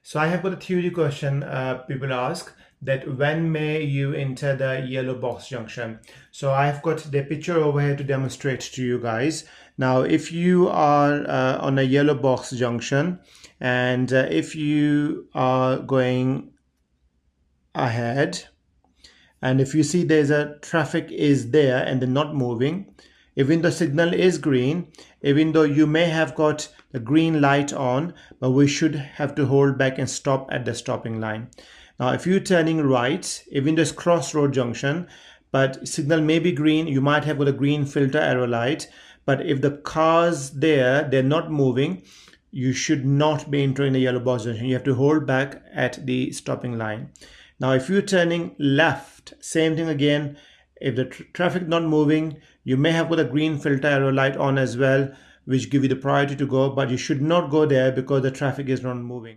So I have got a theory question people ask that when may you enter the yellow box junction? So I've got the picture over here to demonstrate to you guys. Now, if you are on a yellow box junction and if you are going ahead and if you see there's a traffic is there and they're not moving, even the signal is green, even though you may have got the green light on, but we should have to hold back and stop at the stopping line. Now if you're turning right, even this crossroad junction, but signal may be green, you might have got a green filter arrow light, but if the cars there, they're not moving, you should not be entering the yellow box junction. You have to hold back at the stopping line. Now, if you're turning left, same thing again. If the traffic not moving, you may have got a green filter arrow light on as well, which give you the priority to go, but you should not go there because the traffic is not moving.